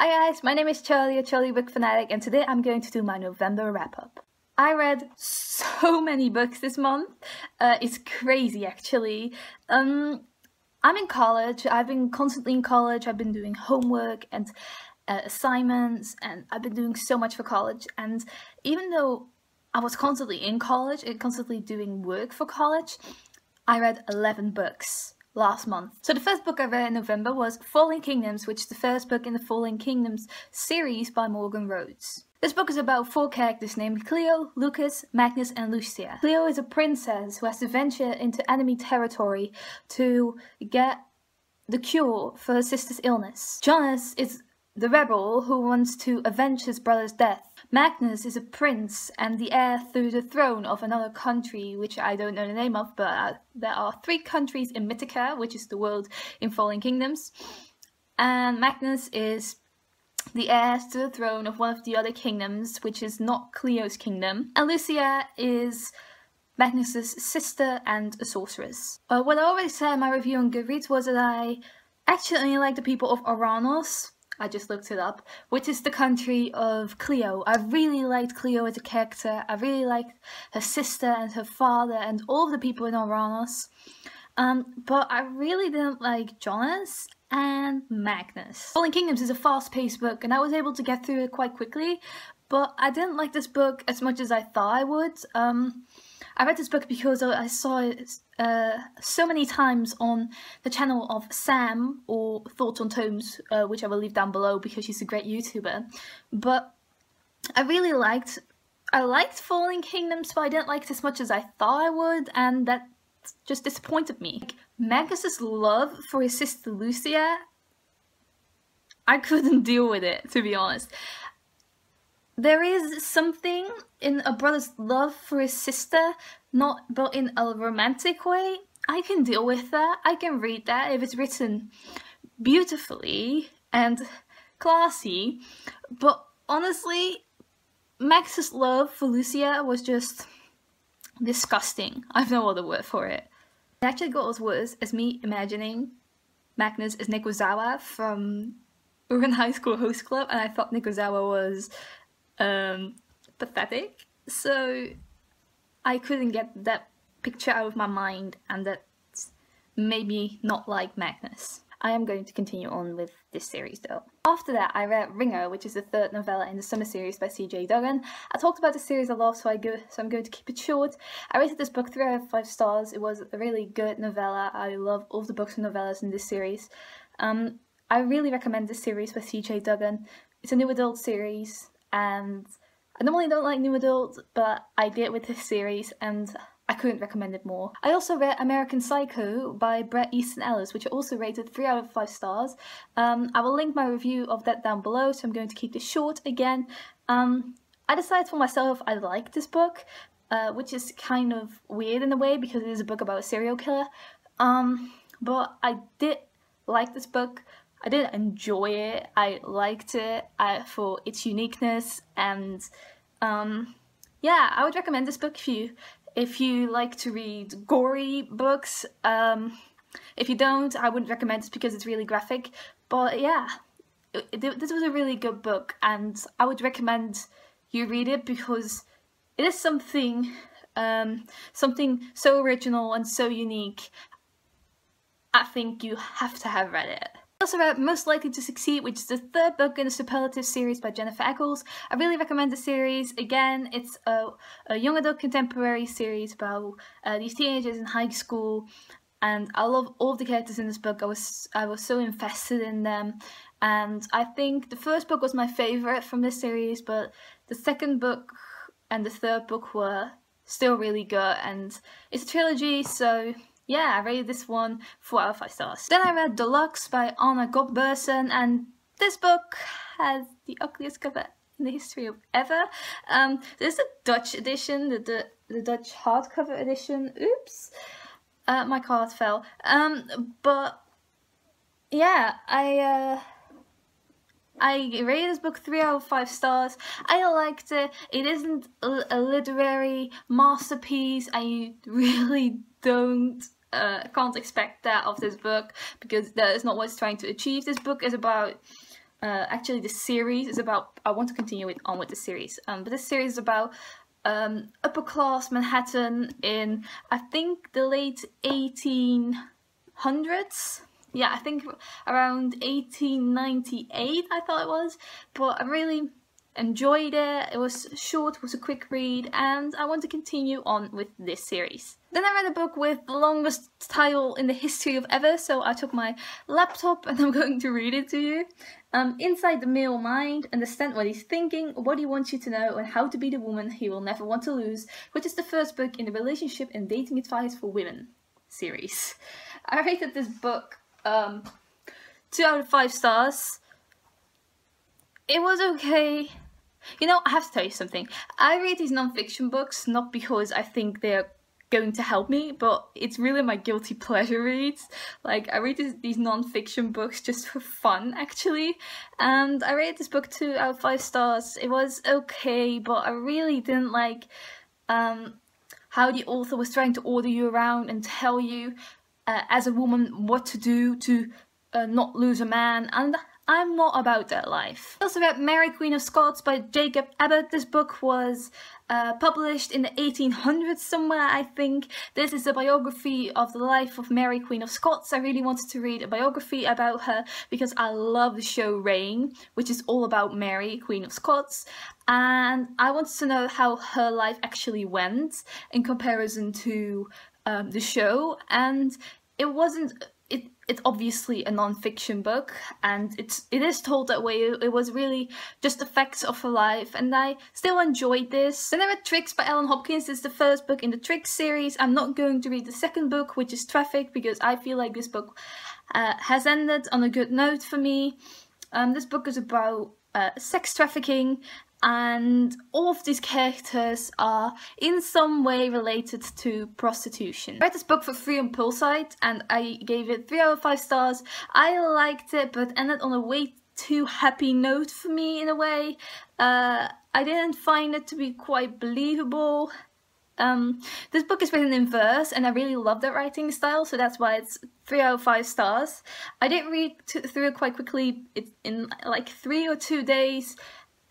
Hi guys, my name is Charlie, a Charlie book fanatic, and today I'm going to do my November wrap-up. I read so many books this month. It's crazy actually. I'm in college. I've been constantly in college. I've been doing homework and assignments, and I've been doing so much for college. And even though I was constantly in college and constantly doing work for college, I read 11 books last month. So the first book I read in November was Falling Kingdoms, which is the first book in the Falling Kingdoms series by Rhodes. This book is about 4 characters named Cleo, Lucas, Magnus and Lucia. Cleo is a princess who has to venture into enemy territory to get the cure for her sister's illness. Jonas is the rebel who wants to avenge his brother's death. Magnus is a prince and the heir through the throne of another country, which I don't know the name of, but there are 3 countries in Mythica, which is the world in Falling Kingdoms. And Magnus is the heir to the throne of one of the other kingdoms, which is not Cleo's kingdom. And Lucia is Magnus's sister and a sorceress. What I already said in my review on Goodreads was that I actually like the people of Oranos. I just looked it up, which is the country of Cleo. I really liked Cleo as a character. I really liked her sister and her father and all of the people in Oranos. But I really didn't like Jonas and Magnus. Falling Kingdoms is a fast-paced book and I was able to get through it quite quickly, but I didn't like this book as much as I thought I would. I read this book because I saw it so many times on the channel of Sam, or Thoughts on Tomes, which I will leave down below because she's a great YouTuber. But I liked Falling Kingdoms, but I didn't like it as much as I thought I would, and that just disappointed me. Like, Magnus's love for his sister Lucia, I couldn't deal with it, to be honest. There is something in a brother's love for his sister, but in a romantic way. I can deal with that. I can read that if it's written beautifully and classy. But honestly, Max's love for Lucia was just disgusting. I have no other word for it. It actually got as worse as me imagining Magnus as Nikozawa from Urban High School Host Club, and I thought Nikozawa was pathetic, so I couldn't get that picture out of my mind, and that made me not like Magnus. I am going to continue on with this series though. After that I read Ringer, which is the 3rd novella in the summer series by CJ Duggan. I talked about the series a lot, so I'm going to keep it short. I rated this book 3 out of 5 stars. It was a really good novella. I love all the books and novellas in this series. I really recommend this series by CJ Duggan. It's a new adult series, and I normally don't like new adult, but I did with this series and I couldn't recommend it more. I also read American Psycho by Bret, Easton, Ellis, which I also rated 3 out of 5 stars. I will link my review of that down below, so I'm going to keep this short again. I decided for myself I like this book, which is kind of weird in a way because it is a book about a serial killer. But I did like this book. I did enjoy it. I liked it for its uniqueness, and yeah, I would recommend this book if you like to read gory books. If you don't, I wouldn't recommend it because it's really graphic. But yeah, this was a really good book, and I would recommend you read it because it is something so original and so unique. I think you have to have read it. I also read Most Likely to Succeed, which is the 3rd book in the Superlatives series by Jennifer Echols. I really recommend the series. Again, it's a young adult contemporary series about these teenagers in high school, and I love all of the characters in this book. I was so invested in them, and I think the first book was my favourite from this series, but the 2nd book and the 3rd book were still really good, and it's a trilogy, so yeah, I rated this one 4 out of 5 stars. Then I read Luxe by Godbersen, and this book has the ugliest cover in the history of ever. There's the Dutch edition, the Dutch hardcover edition. Oops, my card fell. But yeah, I rated this book 3 out of 5 stars. I liked it. It isn't a literary masterpiece. I really can't expect that of this book, because that is not what it's trying to achieve. This book is about actually the series is about, I want to continue on with the series, but this series is about upper class Manhattan in, I think, the late 1800s. Yeah, I think around 1898 I thought it was, but I really enjoyed it. It was short, it was a quick read, and I want to continue on with this series. Then I read a book with the longest title in the history of ever, so I took my laptop and I'm going to read it to you. Inside the Male Mind, Understand What He's Thinking, What He Wants You to Know, and How to Be the Woman He Will Never Want to Lose, which is the first book in the Relationship and Dating Advice for Women series. I rated this book 2 out of 5 stars. It was okay. You know, I have to tell you something. I read these non-fiction books not because I think they're going to help me, but it's really my guilty pleasure reads. Like, I read these non-fiction books just for fun, actually. And I rated this book 2 out of 5 stars. It was okay, but I really didn't like how the author was trying to order you around and tell you as a woman what to do to not lose a man, and I'm not about that life. I also read Mary, Queen of Scots by Jacob Abbot. This book was published in the 1800s somewhere, I think. This is a biography of the life of Mary, Queen of Scots. I really wanted to read a biography about her because I love the show Reign, which is all about Mary, Queen of Scots. And I wanted to know how her life actually went in comparison to the show. And it wasn't... It's obviously a non-fiction book, and it is told that way. It was really just the facts of her life, and I still enjoyed this. Then I read Tricks by Ellen Hopkins. It's the first book in the Tricks series. I'm not going to read the second book, which is Traffic, because I feel like this book has ended on a good note for me. This book is about sex trafficking, and all of these characters are in some way related to prostitution. I read this book for free on Pulsite and I gave it 3 out of 5 stars. I liked it, but ended on a way too happy note for me in a way. I didn't find it to be quite believable. This book is written in verse and I really love that writing style, so that's why it's 3 out of 5 stars. I did read through it quite quickly. It's in like 3 or 2 days.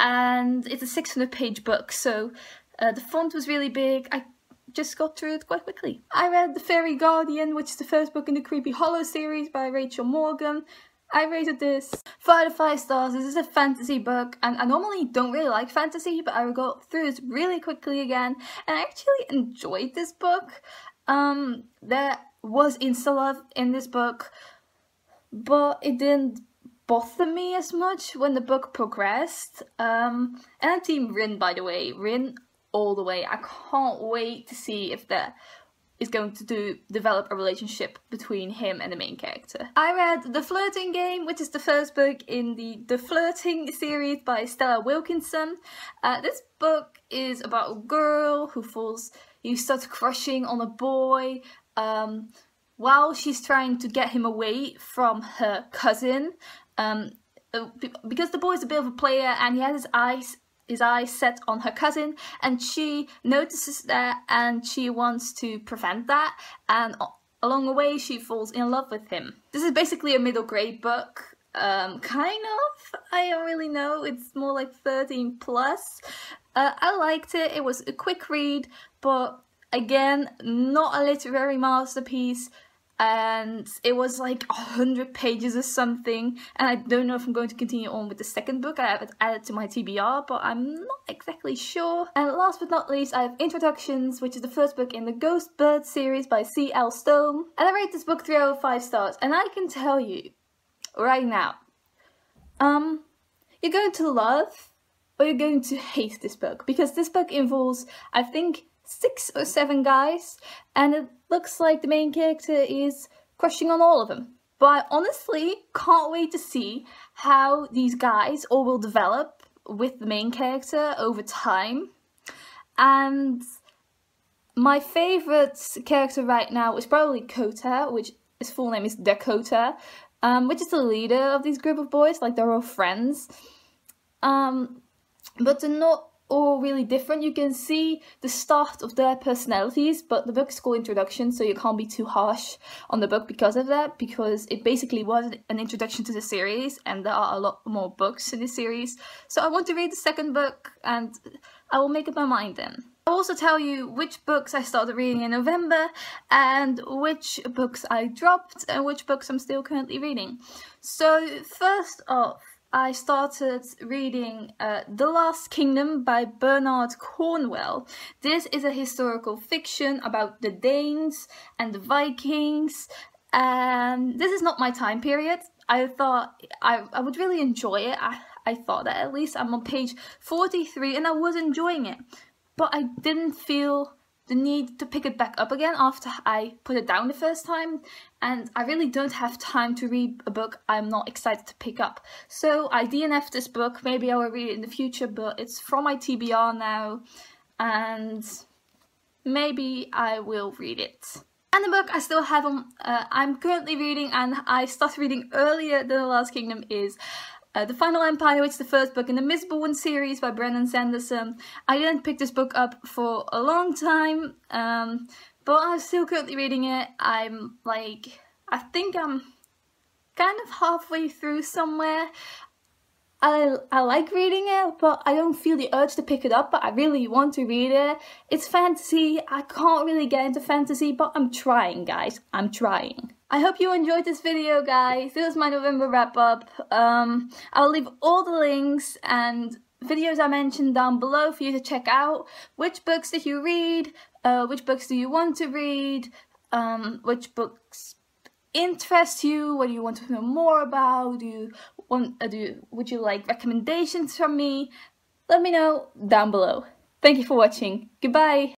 And it's a 600-page book, so the font was really big. I just got through it quite quickly. I read The Fairy Guardian, which is the first book in the Creepy Hollow series by Rachel Morgan. I rated this 5 out of 5 stars. This is a fantasy book, and I normally don't really like fantasy, but I got through it really quickly again, and I actually enjoyed this book. There was insta-love in this book, but it didn't bother me as much when the book progressed. And I'm team Rin, by the way. Rin all the way. I can't wait to see if there is going to develop a relationship between him and the main character. I read The Flirting Game, which is the first book in the Flirting series by Stella Wilkinson. This book is about a girl who starts crushing on a boy while she's trying to get him away from her cousin. Because the boy's a bit of a player and he has his eyes set on her cousin, and she notices that and she wants to prevent that, and along the way she falls in love with him. This is basically a middle grade book, kind of. I don't really know, it's more like 13 plus. I liked it. It was a quick read, but again, not a literary masterpiece. And it was like 100 pages or something, and I don't know if I'm going to continue on with the second book. I have it added to my TBR, but I'm not exactly sure. And last but not least, I have Introductions, which is the first book in the Ghost Bird series by C.L. Stone. And I rate this book 3 out of 5 stars, and I can tell you right now, you're going to love or you're going to hate this book, because this book involves, I think, 6 or 7 guys, and it looks like the main character is crushing on all of them. But I honestly can't wait to see how these guys all will develop with the main character over time. And my favourite character right now is probably Kota, which his full name is Dakota, which is the leader of this group of boys. Like, they're all friends. But they're not all really different. You can see the start of their personalities, but the book is called Introduction, so you can't be too harsh on the book because of that, because it basically was an introduction to the series, and there are a lot more books in the series. So I want to read the second book, and I will make up my mind then. I'll also tell you which books I started reading in November, and which books I dropped, and which books I'm still currently reading. So first off, I started reading The Last Kingdom by Bernard Cornwell. This is a historical fiction about the Danes and the Vikings, and this is not my time period. I thought I would really enjoy it. I thought that at least. I'm on page 43 and I was enjoying it, but I didn't feel the need to pick it back up again after I put it down the first time, and I really don't have time to read a book I'm not excited to pick up. So I DNF'd this book. Maybe I will read it in the future, but it's from my TBR now, and maybe I will read it. And the book I still have on, I'm currently reading, and I started reading earlier than The Last Kingdom, is The Final Empire, which is the first book in the Mistborn series by Bret and Sanderson. I didn't pick this book up for a long time, but I'm still currently reading it. I think I'm kind of halfway through somewhere. I like reading it, but I don't feel the urge to pick it up, but I really want to read it. It's fantasy. I can't really get into fantasy, but I'm trying, guys. I'm trying. I hope you enjoyed this video, guys. This is my November wrap-up. I'll leave all the links and videos I mentioned down below for you to check out. Which books did you read? Which books do you want to read? Which books interest you? What do you want to know more about? Would you like recommendations from me? Let me know down below. Thank you for watching. Goodbye.